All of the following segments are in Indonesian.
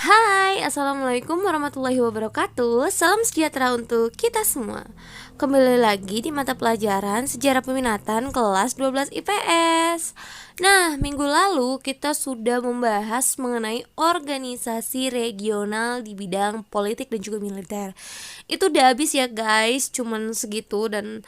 Hai, Assalamualaikum warahmatullahi wabarakatuh. Salam sejahtera untuk kita semua. Kembali lagi di mata pelajaran Sejarah Peminatan kelas 12 IPS. Nah, minggu lalu kita sudah membahas mengenai organisasi regional di bidang politik dan juga militer. Itu udah habis ya guys, cuman segitu dan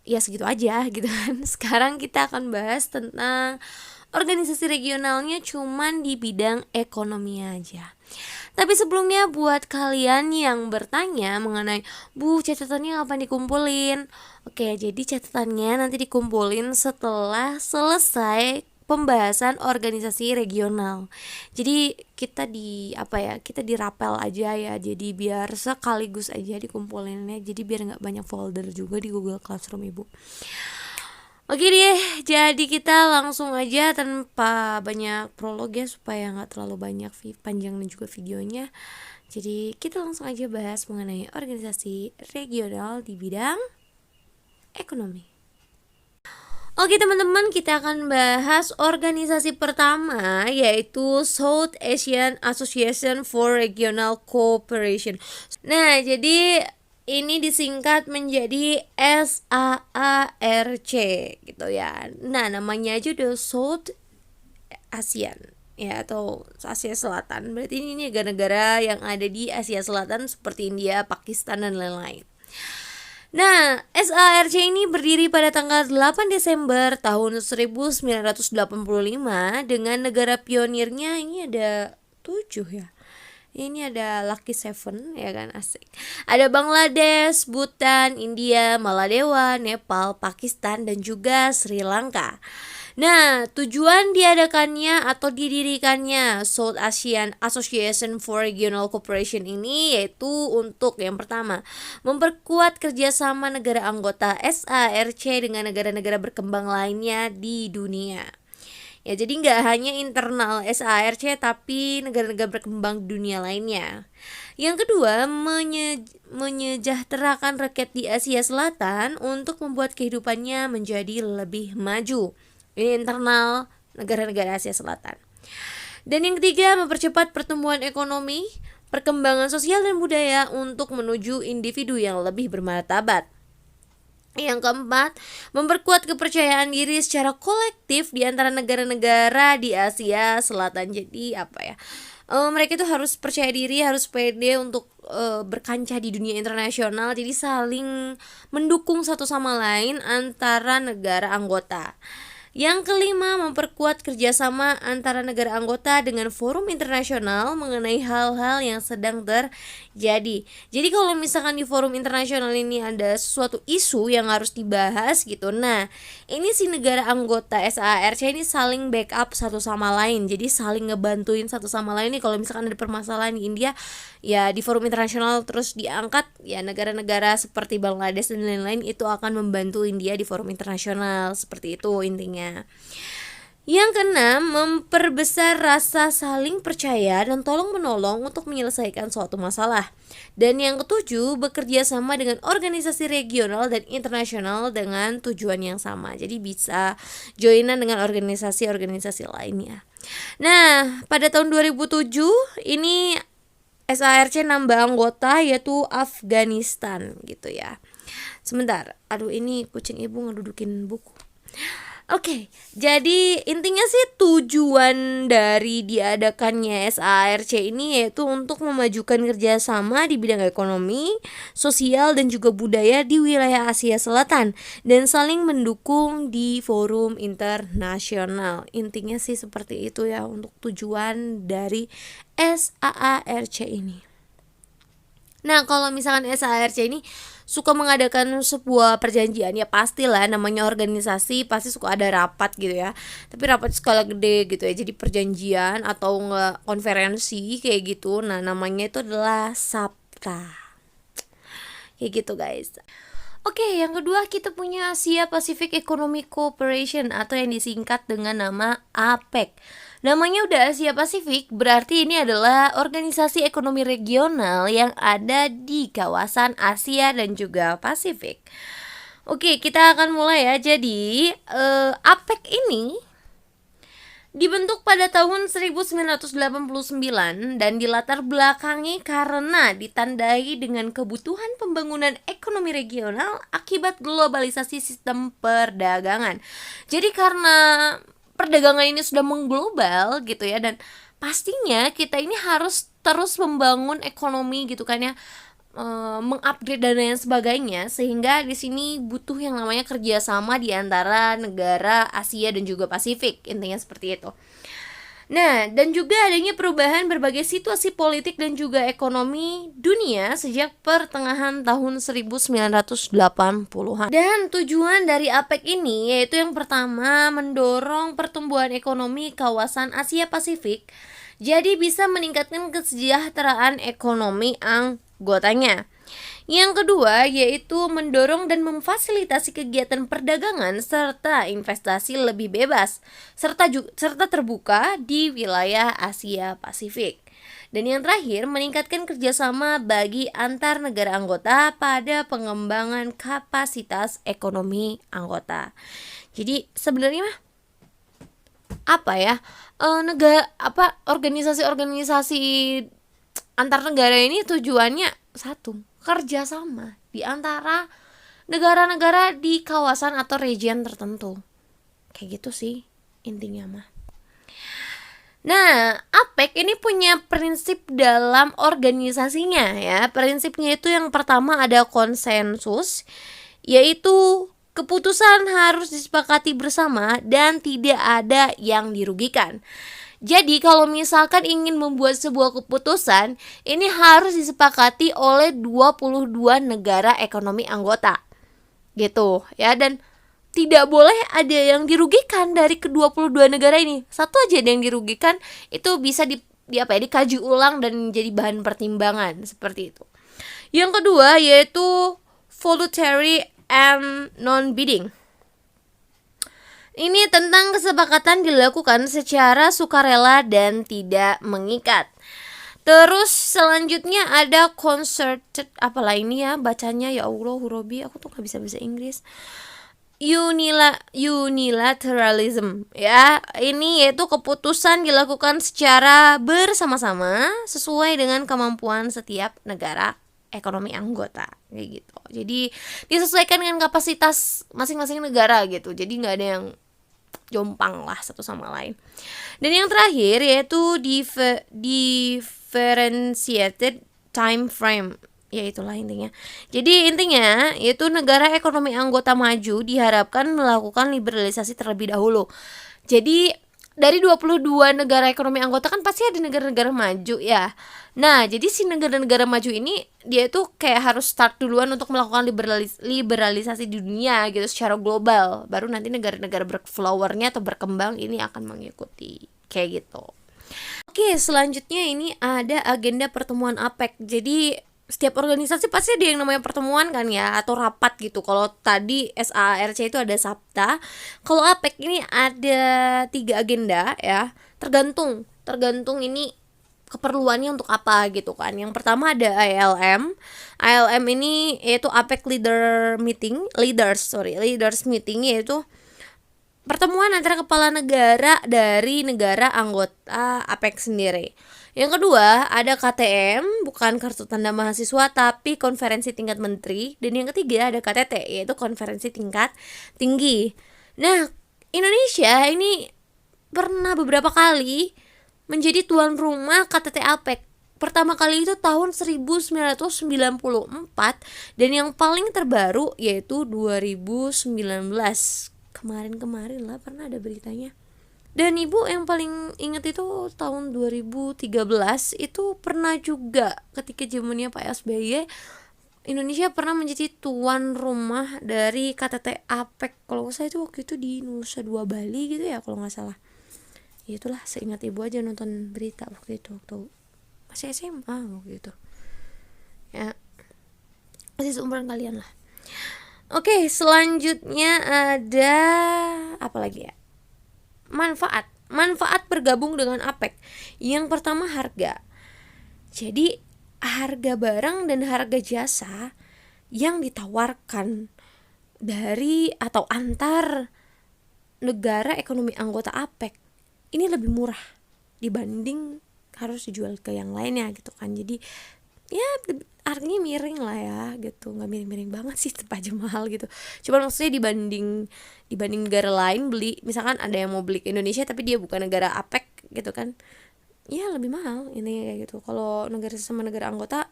ya segitu aja gitu kan. Sekarang kita akan bahas tentang organisasi regionalnya cuman di bidang ekonomi aja. Tapi sebelumnya buat kalian yang bertanya mengenai catatannya kapan dikumpulin? Oke, jadi catatannya nanti dikumpulin setelah selesai pembahasan organisasi regional. Jadi kita kita dirapel aja ya. Jadi biar sekaligus aja dikumpulinnya. Jadi biar nggak banyak folder juga di Google Classroom Ibu. Oke deh, jadi kita langsung aja tanpa banyak prolog ya, supaya nggak terlalu banyak panjang dan juga videonya. Jadi kita langsung aja bahas mengenai organisasi regional di bidang ekonomi. Oke teman-teman, kita akan bahas organisasi pertama, yaitu South Asian Association for Regional Cooperation. Nah, jadi ini disingkat menjadi SAARC gitu ya. Nah, namanya aja udah South ASEAN ya, atau Asia Selatan. Berarti ini negara-negara yang ada di Asia Selatan seperti India, Pakistan dan lain-lain. Nah, SARC ini berdiri pada tanggal 8 Desember tahun 1985 dengan negara pionirnya ini ada 7 ya. Ini ada Lucky Seven ya kan, asik. Ada Bangladesh, Bhutan, India, Maladewa, Nepal, Pakistan dan juga Sri Lanka. Nah, tujuan diadakannya atau didirikannya South Asian Association for Regional Cooperation ini yaitu untuk yang pertama, memperkuat kerjasama negara anggota SARC dengan negara-negara berkembang lainnya di dunia. Ya, jadi nggak hanya internal SARC tapi negara-negara berkembang dunia lainnya. Yang kedua, menyejahterakan rakyat di Asia Selatan untuk membuat kehidupannya menjadi lebih maju. Ini internal negara-negara Asia Selatan. Dan yang ketiga, mempercepat pertumbuhan ekonomi, perkembangan sosial dan budaya untuk menuju individu yang lebih bermartabat. Yang keempat, memperkuat kepercayaan diri secara kolektif di antara negara-negara di Asia Selatan. Jadi mereka itu harus percaya diri, harus pede untuk berkancah di dunia internasional. Jadi saling mendukung satu sama lain antara negara anggota. Yang kelima, memperkuat kerjasama antara negara anggota dengan forum internasional mengenai hal-hal yang sedang terjadi. Jadi kalau misalkan di forum internasional ini ada suatu isu yang harus dibahas gitu, nah ini si negara anggota SARC ini saling backup satu sama lain. Jadi saling ngebantuin satu sama lain nih. Kalau misalkan ada permasalahan di India, ya di forum internasional terus diangkat, ya negara-negara seperti Bangladesh dan lain-lain itu akan membantu India di forum internasional. Seperti itu intinya. Yang keenam, memperbesar rasa saling percaya dan tolong menolong untuk menyelesaikan suatu masalah. Dan yang ketujuh, bekerja sama dengan organisasi regional dan internasional dengan tujuan yang sama. Jadi bisa joinan dengan organisasi-organisasi lainnya. Nah, pada tahun 2007 ini SARC nambah anggota yaitu Afghanistan gitu ya. Sebentar, aduh ini kucing ibu ngedudukin buku. Oke, jadi intinya sih tujuan dari diadakannya SARC ini yaitu untuk memajukan kerjasama di bidang ekonomi, sosial dan juga budaya di wilayah Asia Selatan dan saling mendukung di forum internasional. Intinya sih seperti itu ya untuk tujuan dari SAARC ini. Nah, kalau misalkan SARC ini suka mengadakan sebuah perjanjian, ya pastilah namanya organisasi pasti suka ada rapat gitu ya. Tapi rapat skala gede gitu ya. Jadi perjanjian atau enggak konferensi kayak gitu. Nah, namanya itu adalah SAPTA. Kayak gitu, guys. Oke, yang kedua kita punya Asia Pacific Economic Cooperation atau yang disingkat dengan nama APEC. Namanya udah Asia Pasifik, berarti ini adalah organisasi ekonomi regional yang ada di kawasan Asia dan juga Pasifik. Oke, kita akan mulai ya. Jadi APEC ini Dibentuk pada tahun 1989 dan dilatar belakangi karena ditandai dengan kebutuhan pembangunan ekonomi regional akibat globalisasi sistem perdagangan. Jadi karena perdagangan ini sudah mengglobal gitu ya, dan pastinya kita ini harus terus membangun ekonomi gitu kan ya, mengupgrade dan lain sebagainya, sehingga di sini butuh yang namanya kerjasama di antara negara Asia dan juga Pasifik, intinya seperti itu. Nah, dan juga adanya perubahan berbagai situasi politik dan juga ekonomi dunia sejak pertengahan tahun 1980-an. Dan tujuan dari APEC ini yaitu yang pertama, mendorong pertumbuhan ekonomi kawasan Asia Pasifik, jadi bisa meningkatkan kesejahteraan ekonomi anggotanya. Yang kedua yaitu mendorong dan memfasilitasi kegiatan perdagangan serta investasi lebih bebas serta terbuka di wilayah Asia Pasifik. Dan yang terakhir, meningkatkan kerjasama bagi antar negara anggota pada pengembangan kapasitas ekonomi anggota. Jadi sebenarnya apa ya, organisasi-organisasi antar negara ini tujuannya satu, kerjasama di antara negara-negara di kawasan atau region tertentu. Kayak gitu sih intinya mah. Nah, APEC ini punya prinsip dalam organisasinya ya. Prinsipnya itu yang pertama ada konsensus, yaitu keputusan harus disepakati bersama dan tidak ada yang dirugikan. Jadi kalau misalkan ingin membuat sebuah keputusan, ini harus disepakati oleh 22 negara ekonomi anggota. Gitu ya, dan tidak boleh ada yang dirugikan dari ke-22 negara ini. Satu aja ada yang dirugikan, itu bisa dikaji ulang dan jadi bahan pertimbangan seperti itu. Yang kedua yaitu voluntary and non-bidding. Ini tentang kesepakatan dilakukan secara sukarela dan tidak mengikat. Terus selanjutnya ada concerted, apalah ini ya bacanya, ya Allah hurobi, aku tuh gak bisa bahasa Inggris. Unilateralism ya, ini yaitu keputusan dilakukan secara bersama-sama sesuai dengan kemampuan setiap negara ekonomi anggota kayak gitu. Jadi disesuaikan dengan kapasitas masing-masing negara gitu. Jadi nggak ada yang jompang lah satu sama lain. Dan yang terakhir yaitu differentiated time frame, ya itulah intinya. Jadi intinya yaitu negara ekonomi anggota maju diharapkan melakukan liberalisasi terlebih dahulu. Jadi dari 22 negara ekonomi anggota kan pasti ada negara-negara maju ya. Nah, jadi si negara-negara maju ini dia tuh kayak harus start duluan untuk melakukan liberalisasi di dunia gitu secara global. Baru nanti negara-negara berflowernya atau berkembang ini akan mengikuti kayak gitu. Oke, selanjutnya ini ada agenda pertemuan APEC. Jadi setiap organisasi pasti ada yang namanya pertemuan kan ya, atau rapat gitu. Kalau tadi SARC itu ada SAPTA, kalau APEC ini ada 3 agenda ya, tergantung ini keperluannya untuk apa gitu kan. Yang pertama ada ALM ini yaitu APEC leaders meeting, yaitu pertemuan antara kepala negara dari negara anggota APEC sendiri. Yang kedua ada KTM, bukan kartu tanda mahasiswa tapi konferensi tingkat menteri. Dan yang ketiga ada KTT, yaitu konferensi tingkat tinggi. Nah, Indonesia ini pernah beberapa kali menjadi tuan rumah KTT APEC. Pertama kali itu tahun 1994 dan yang paling terbaru yaitu 2019. Kemarin lah pernah ada beritanya. Dan ibu yang paling ingat itu tahun 2013 itu pernah juga ketika zamannya Pak SBY, Indonesia pernah menjadi tuan rumah dari KTT APEC. Kalau saya itu waktu itu di Nusa Dua Bali gitu ya kalau nggak salah. Ya itulah, seingat ibu aja nonton berita waktu itu, waktu masih SMA waktu itu. Ya, masih seumuran kalian lah. Oke, selanjutnya ada apa lagi ya? Manfaat bergabung dengan APEC. Yang pertama harga. Jadi harga barang dan harga jasa yang ditawarkan dari atau antar negara ekonomi anggota APEC ini lebih murah dibanding harus dijual ke yang lainnya gitu kan. Jadi ya harganya miring lah ya gitu, nggak miring-miring banget sih, tetap aja mahal gitu. Cuman maksudnya dibanding negara lain beli, misalkan ada yang mau beli ke Indonesia tapi dia bukan negara APEC gitu kan, ya lebih mahal ini kayak gitu. Kalau negara sama negara anggota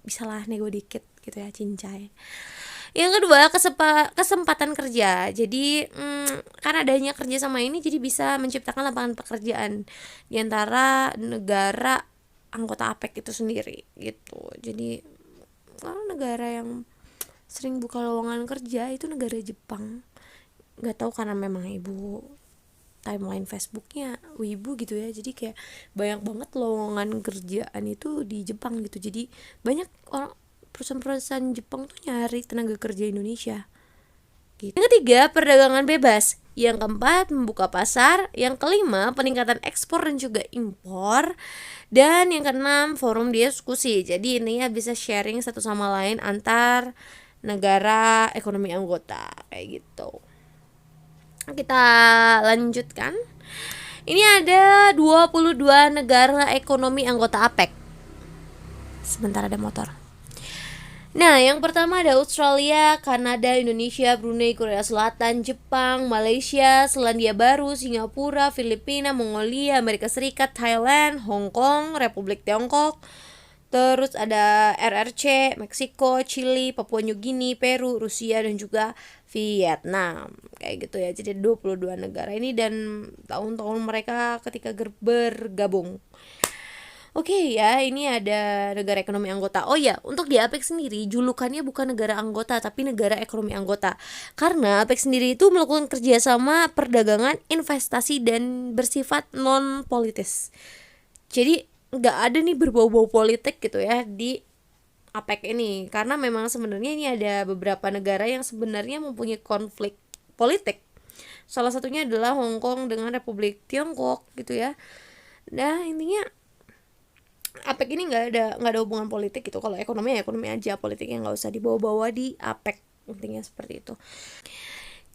bisa lah nego dikit gitu ya, cincai. Yang kedua, kesempatan kerja. Jadi karena adanya kerja sama ini jadi bisa menciptakan lapangan pekerjaan di antara negara anggota APEC itu sendiri gitu. Jadi kalau negara yang sering buka lowongan kerja itu negara Jepang. Nggak tahu karena memang ibu timeline Facebooknya wibu gitu ya, jadi kayak banyak banget lowongan kerjaan itu di Jepang gitu. Jadi banyak orang, perusahaan-perusahaan Jepang tuh nyari tenaga kerja Indonesia gitu. Yang ketiga, perdagangan bebas. Yang keempat, membuka pasar. Yang kelima, peningkatan ekspor dan juga impor. Dan yang keenam, forum diskusi. Jadi intinya bisa sharing satu sama lain antar negara ekonomi anggota kayak gitu. Kita lanjutkan. Ini ada 22 negara ekonomi anggota APEC. Sebentar, ada motor. Nah, yang pertama ada Australia, Kanada, Indonesia, Brunei, Korea Selatan, Jepang, Malaysia, Selandia Baru, Singapura, Filipina, Mongolia, Amerika Serikat, Thailand, Hong Kong, Republik Tiongkok. Terus ada RRC, Meksiko, Chili, Papua New Guinea, Peru, Rusia, dan juga Vietnam. Kayak gitu ya. Jadi 22 negara ini dan tahun-tahun mereka ketika bergabung. Oke ya, ini ada negara ekonomi anggota. Oh ya, untuk di APEC sendiri julukannya bukan negara anggota tapi negara ekonomi anggota. Karena APEC sendiri itu melakukan kerjasama perdagangan, investasi dan bersifat non politis. Jadi nggak ada nih berbau-bau politik gitu ya di APEC ini. Karena memang sebenarnya ini ada beberapa negara yang sebenarnya mempunyai konflik politik. Salah satunya adalah Hong Kong dengan Republik Tiongkok gitu ya. Nah intinya APEC ini nggak ada hubungan politik gitu. Kalau ekonomi ya ekonomi aja, politiknya nggak usah dibawa-bawa di APEC, intinya seperti itu.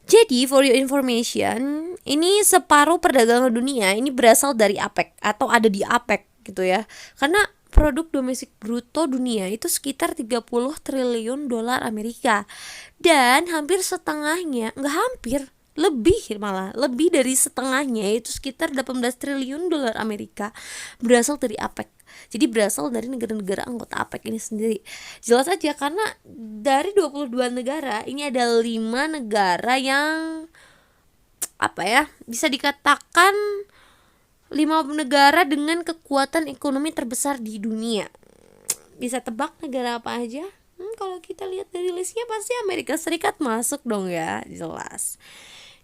Jadi for your information, ini separuh perdagangan dunia ini berasal dari APEC atau ada di APEC gitu ya. Karena produk domestik bruto dunia itu sekitar 30 triliun dolar Amerika. Dan hampir setengahnya, nggak hampir, lebih dari setengahnya, itu sekitar 18 triliun dolar Amerika berasal dari APEC. Jadi berasal dari negara-negara anggota APEC ini sendiri. Jelas aja karena dari 22 negara ini ada 5 negara yang bisa dikatakan 5 negara dengan kekuatan ekonomi terbesar di dunia. Bisa tebak negara apa aja? Kalau kita lihat dari listnya pasti Amerika Serikat masuk dong ya, jelas.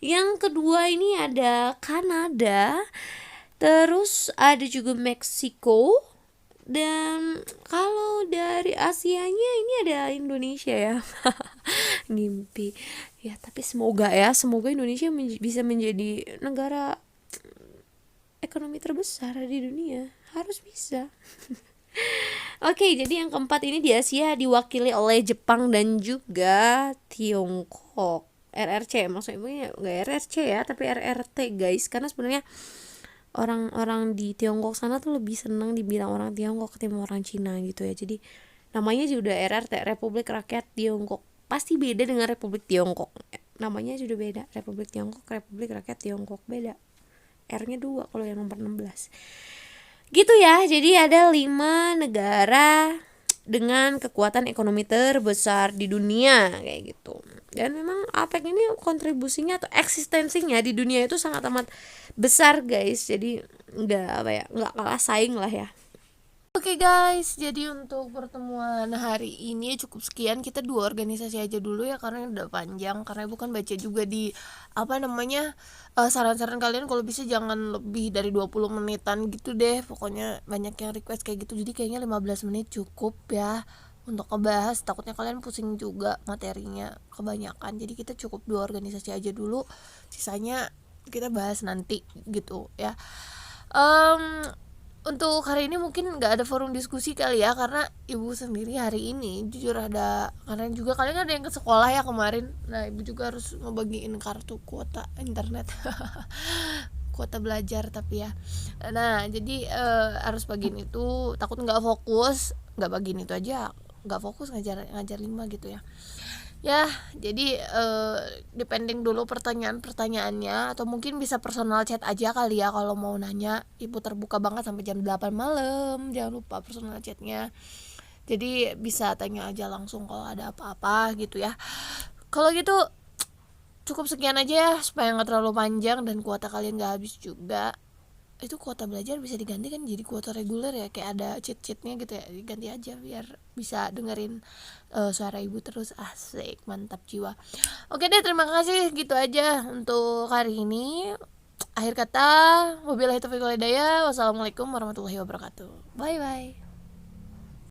Yang kedua ini ada Kanada, terus ada juga Meksiko, dan kalau dari Asianya ini ada Indonesia ya. Ngimpi ya, tapi semoga Indonesia bisa menjadi negara ekonomi terbesar di dunia, harus bisa. Oke, jadi yang keempat ini di Asia diwakili oleh Jepang dan juga Tiongkok. RRC, maksudnya nggak RRC ya, tapi RRT guys, karena sebenarnya orang-orang di Tiongkok sana tuh lebih senang dibilang orang Tiongkok ketimbang orang Cina gitu ya. Jadi namanya juga RRT, Republik Rakyat Tiongkok. Pasti beda dengan Republik Tiongkok. Namanya sudah beda, Republik Tiongkok, Republik Rakyat Tiongkok, beda. R-nya 2 kalau yang nomor 16. Gitu ya. Jadi ada 5 negara dengan kekuatan ekonomi terbesar di dunia kayak gitu. Dan memang APEC ini kontribusinya atau eksistensinya di dunia itu sangat amat besar guys. Jadi nggak kalah saing lah ya. Oke guys, jadi untuk pertemuan hari ini cukup sekian. Kita 2 organisasi aja dulu ya karena udah panjang. Karena bukan baca juga di saran-saran kalian kalau bisa jangan lebih dari 20 menitan gitu deh. Pokoknya banyak yang request kayak gitu. Jadi kayaknya 15 menit cukup ya untuk ngebahas. Takutnya kalian pusing juga materinya kebanyakan. Jadi kita cukup 2 organisasi aja dulu. Sisanya kita bahas nanti gitu ya. Untuk hari ini mungkin gak ada forum diskusi kali ya, karena ibu sendiri hari ini jujur karena juga kalian ada yang ke sekolah ya kemarin. Nah ibu juga harus ngebagiin kartu kuota internet. kuota belajar tapi ya. Nah jadi harus bagiin itu, takut nggak fokus, nggak bagiin itu aja nggak fokus ngajar 5 gitu ya. Ya jadi depending dulu pertanyaannya, atau mungkin bisa personal chat aja kali ya kalau mau nanya. Ibu terbuka banget sampai jam 8 malam, jangan lupa personal chatnya. Jadi bisa tanya aja langsung kalau ada apa-apa gitu ya. Kalau gitu cukup sekian aja ya, supaya nggak terlalu panjang dan kuota kalian nggak habis juga. Itu kuota belajar bisa diganti kan jadi kuota reguler ya, kayak ada cheat-cheatnya gitu ya, diganti aja biar bisa dengerin suara ibu terus. Asik, mantap jiwa. Oke deh, terima kasih, gitu aja untuk hari ini. Akhir kata, wabillahi taufiq wal hidayah. Wassalamualaikum warahmatullahi wabarakatuh. Bye bye.